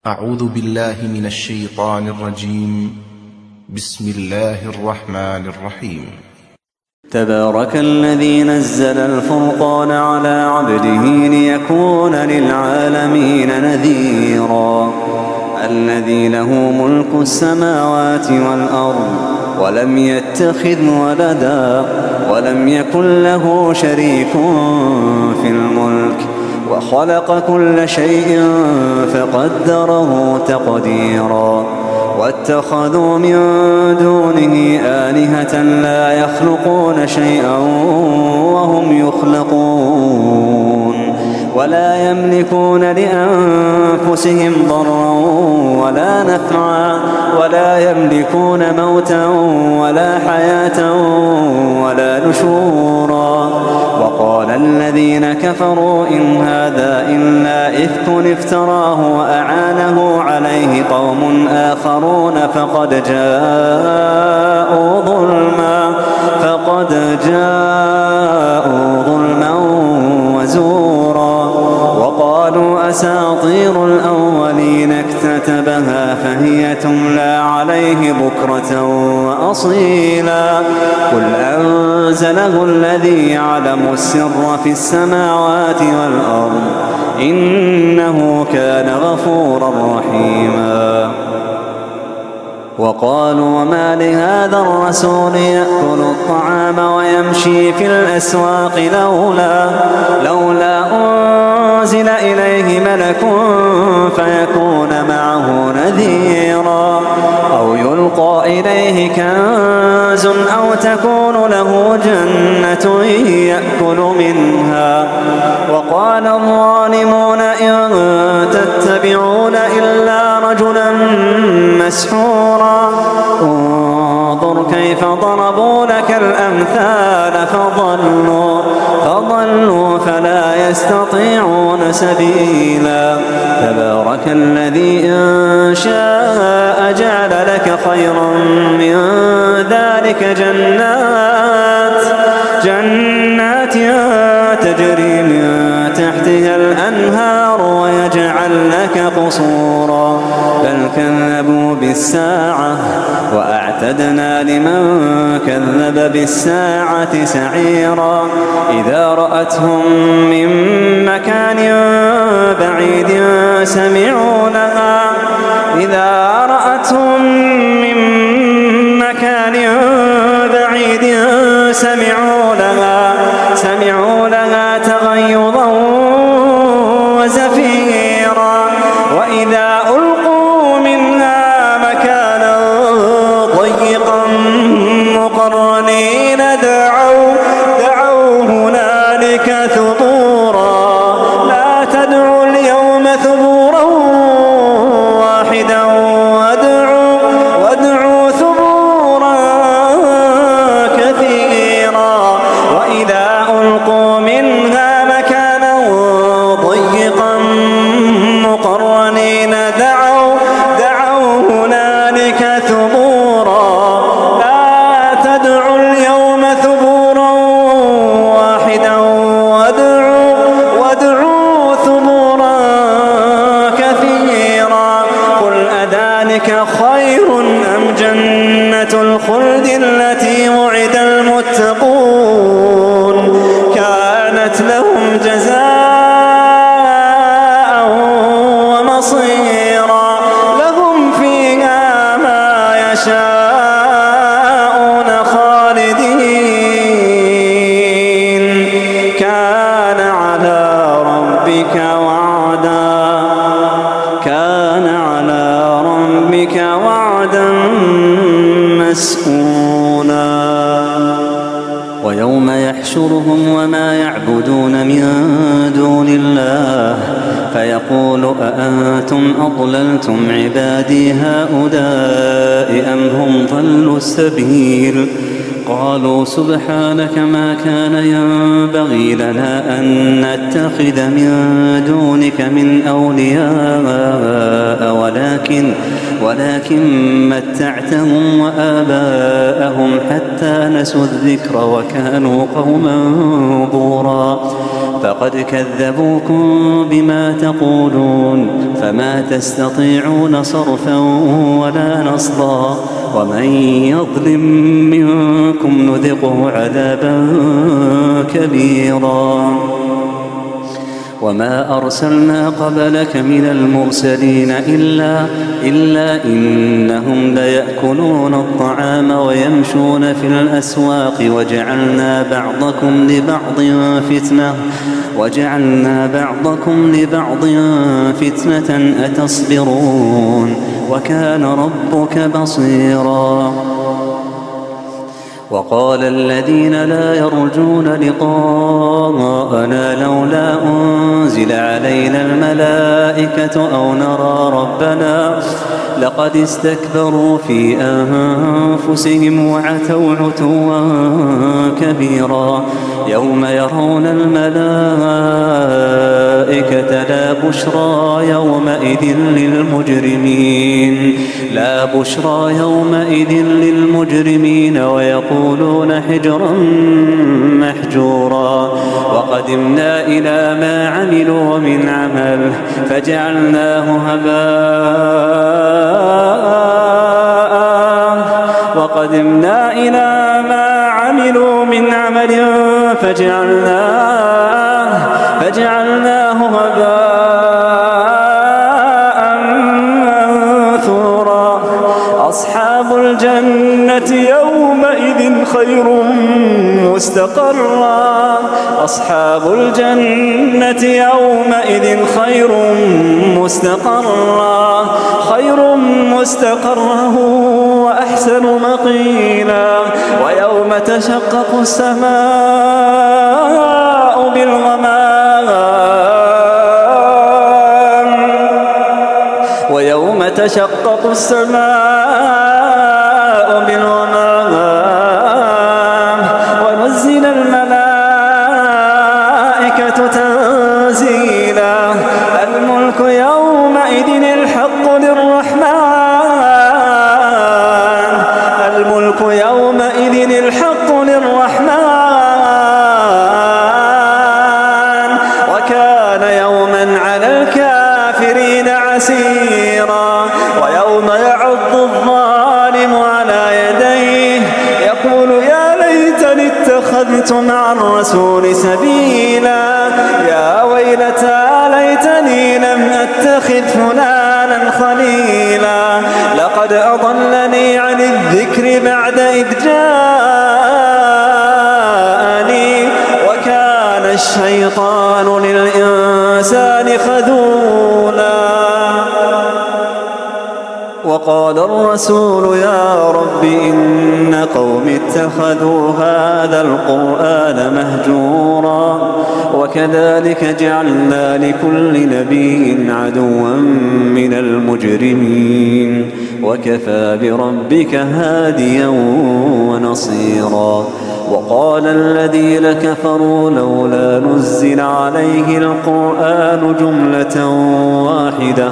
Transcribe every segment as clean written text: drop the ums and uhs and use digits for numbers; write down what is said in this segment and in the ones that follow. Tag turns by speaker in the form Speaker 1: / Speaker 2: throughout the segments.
Speaker 1: أعوذ بالله من الشيطان الرجيم. بسم الله الرحمن الرحيم.
Speaker 2: تبارك الذي نزل الفرقان على عبده ليكون للعالمين نذيرا. الذي له ملك السماوات والأرض ولم يتخذ ولدا ولم يكن له شريك في الملك وخلق كل شيء فقدره تقديرا. واتخذوا من دونه آلهة لا يخلقون شيئا وهم يخلقون ولا يملكون لأنفسهم ضرا ولا نفعا ولا يملكون موتا ولا حياة ولا نشورا. وقال الذين كفروا إن هذا إلا إفك افتراه وأعانه عليه قوم آخرون فقد جاءوا ظلما وزورا. وقالوا أساطير الأولين اكتتبها فهي تملى عليه بكرة وأصيلا. قل أنزله الذي يعلم السر في السماوات والأرض إنه كان غفورا رحيما. وقالوا وما لهذا الرسول يأكل الطعام ويمشي في الأسواق لولا أنزل إليه ملك فيكون معه نذيرا أو يلقى إليه كنز أو تكون له جنة يأكل منها. وقال الظالمون إن تتبعون إلا رجلا مسحورا. انظر كيف ضربوا لك الأمثال فضلوا فلا يستطيعون سبيلا. تبارك الذي إن شاء جعل لك خيرا من ذلك جنات تجري من تحتها الأنهار ويجعل لك قصورا. بل كذبوا بالساعة وأعتدنا لمن كذب بالساعة سعيرا. إذا رأتهم من مكان بعيد سمعوا لها تغيظا وزفيرا. وإذا ألقوا منها مكانا ضيقا مقرنين دعوا هنالك ثبورا. لا تدعوا اليوم ثبورا واحدا وادعوا ثبورا كثيرا. وإذا ألقوا منها مكانا ضيقا مقرنين دعوا هنالك ثبورا. لا تدعوا اليوم ثبورا واحدا وادعوا ثبورا كثيرا. قل أذلك خير أم جنة الخلد التي وعد المتقون كانت لهم جزاء ومصيرا. لهم فيها ما يشاءون خالدين. كان على ربك وعدا مسئولا. ويوم يحشرهم وما يعبدون من دون الله فيقول أأنتم أضللتم عبادي هؤلاء أم هم ضلوا السبيل. قالوا سبحانك ما كان ينبغي لنا أن نتخذ من دونك من أولياء ولكن متعتهم وآباءهم حتى نسوا الذكر وكانوا قوما بورا. فقد كذبوكم بما تقولون فما تستطيعون صرفا ولا نصرا ومن يظلم منكم نذقه عذابا كبيرا وما أرسلنا قبلك من المرسلين إلا إنهم ليأكلون الطعام ويمشون في الأسواق وجعلنا بعضكم لبعض فتنة أتصبرون وكان ربك بصيرا وقال الذين لا يرجون لقاءنا لولا أنزل علينا الملائكة أو نرى ربنا لقد استكبروا في أنفسهم وعتوا عتوا كبيرا يوم يرون الملائكة لا بشرى يومئذ للمجرمين ويقولون حجرا محجورا وقدمنا إلى ما عملوا من عمل فجعلناه هباء منثورا أصحاب الجنة يومئذ خير مستقرا وأحسن مقيلا ويوم تشقق السماء بالغمام ونزل الملائكة تنزيلا الملك يومئذ الحق للرحمن وكان يوما على الكافرين عسيرا ويوم يعض الظالم على يديه يقول يا ليتني اتخذت مع الرسول سبيلا يا ويلتى ليتني لم أتخذ فلانا خليلا لقد أضلني عن الذكر بعد إذ جاءني وكان الشيطان للإنسان خذولا وقال الرسول يا رب إن قومي اتخذوا هذا القرآن مهجورا وكذلك جعلنا لكل نبي عدوا من المجرمين وكفى بربك هاديا ونصيرا وقال الذين كفروا لولا نزل عليه القرآن جملة واحدة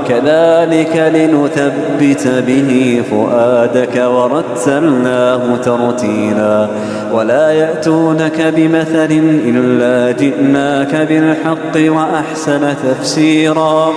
Speaker 2: كذلك لنثبت به فؤادك ورتلناه ترتيلا ولا يأتونك بمثل إلا جئناك بالحق وأحسن تفسيرا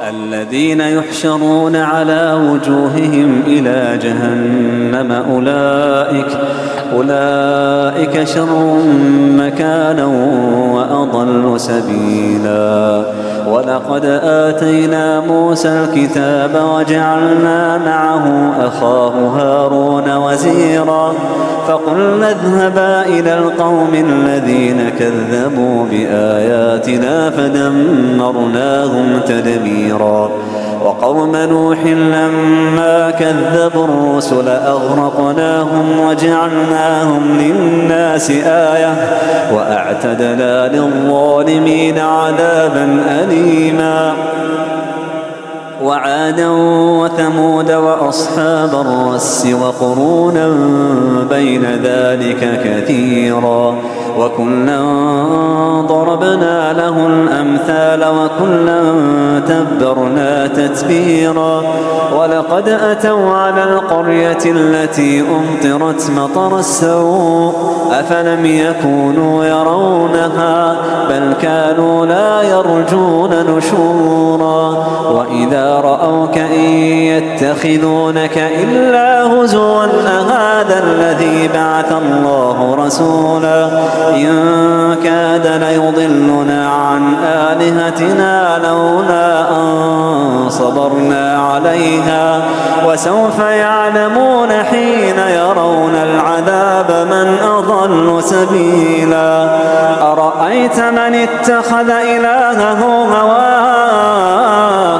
Speaker 2: الذين يحشرون على وجوههم إلى جهنم أولئك شر مكانا وأضل سبيلا ولقد آتينا موسى الكتاب وجعلنا معه أخاه هارون وزيرا فقلنا اذهبا إلى القوم الذين كذبوا بآياتنا فدمرناهم تدميرا وقوم نوح لما كذبوا الرسل أغرقناهم وجعلناهم للناس آية وأعتدنا للظالمين عذابا أليما وعادا وثمود وأصحاب الرس وقرونا بين ذلك كثيرا وكلا ضربنا له الأمثال وكلا تبرنا تتبيرا ولقد أتوا على القرية التي أمطرت مطر السوء أفلم يكونوا يرونها بل كانوا لا يرجون نشورا وإذا رأوك إن يتخذونك إلا هزوا أهذا الذي بعث الله رسولا إن كاد ليضلنا عن آلهتنا لولا أن صبرنا عليها وسوف يعلمون حين يرون العذاب من أضل سبيلا أرأيت من اتخذ إلهه هواه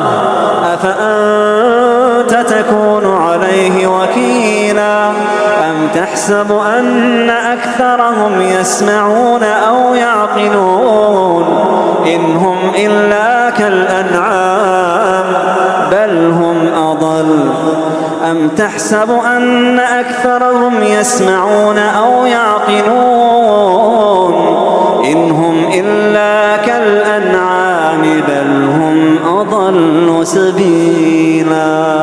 Speaker 2: أفأنت تكون عليه وكيلا أم تحسب أن أكثرهم يسمعون أو يعقلون إن هم إلا كالأنعام بل هم أضل أم تحسب أن أكثرهم يسمعون أو يعقلون إن هم إلا كالأنعام بل هم أضل سبيلا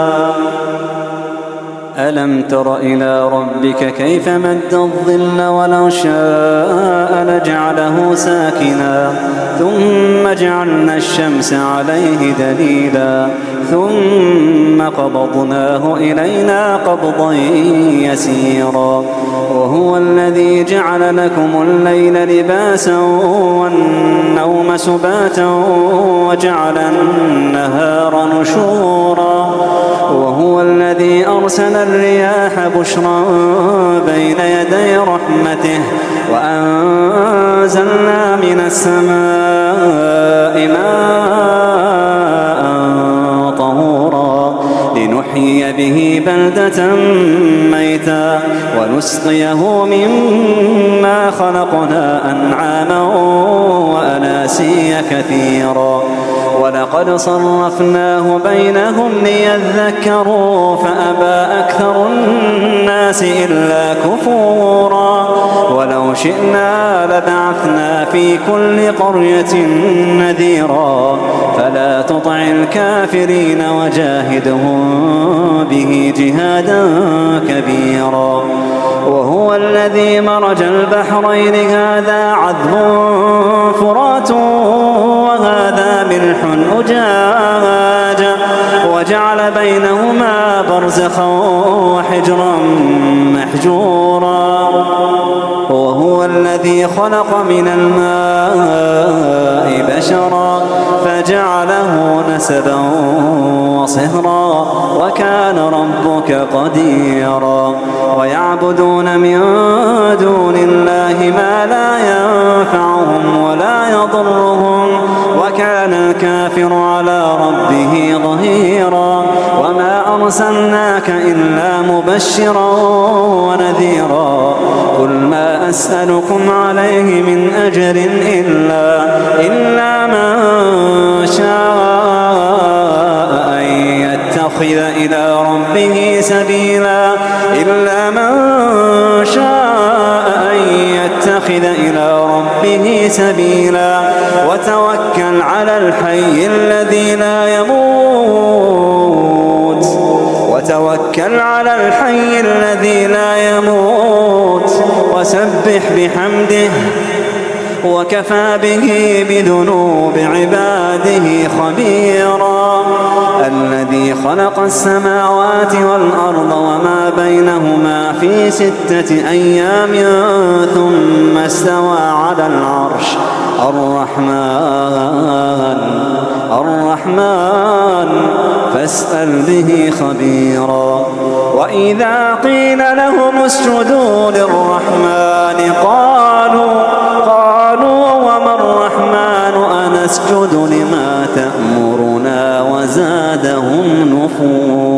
Speaker 2: ألم تر إلى ربك كيف مد الظل ولو شاء لجعله ساكنا ثم جعلنا الشمس عليه دليلا ثم قبضناه إلينا قبضا يسيرا وهو الذي جعل لكم الليل لباسا والنوم سباتا وجعل النهار نشورا وهو الذي أرسل الرياح بشرا بين يدي رحمته وأنزلنا من السماء ماء طهورا لنحيي به بلدة ميتا ونسقيه مما خلقنا أنعاما وأناسيا كثيرا ولقد صرفناه بينهم ليذكروا فأبى أكثر الناس إلا كفورا ولو شئنا لبعثنا في كل قرية نذيرا فلا تطع الكافرين وجاهدهم به جهادا كبيرا وهو الذي مرج البحرين هذا عذب فرات وهذا ملح أجاج وجعل بينهما برزخا وحجرا محجورا وهو الذي خلق من الماء بشرا فجعله نسبا وصهرا وكان ربك قديرا ويعبدون من دون الله ما لا ينفعهم ولا يضرهم وكان الكافر على ربه ظهيرا وما أرسلناك إلا مبشرا ونذيرا قل ما أسألكم عليه من أجر إلا من شاء أن يتخذ إلى ربه سبيلا إلا من شاء أن يتخذ إلى ربه سبيلا وتوكل على الحي الذي لا يموت وتوكل على الحي الذي لا يموت وسبح بحمده وكفى به بذنوب عباده خبيرا الذي خلق السماوات والأرض وما بينهما في 6 أيام ثم استوى على العرش الرحمن فاسأل به خبيرا وإذا قيل لهم اسجدوا للرحمن قالوا وما الرحمن أنسجد لما تأمرنا وزادهم نفورا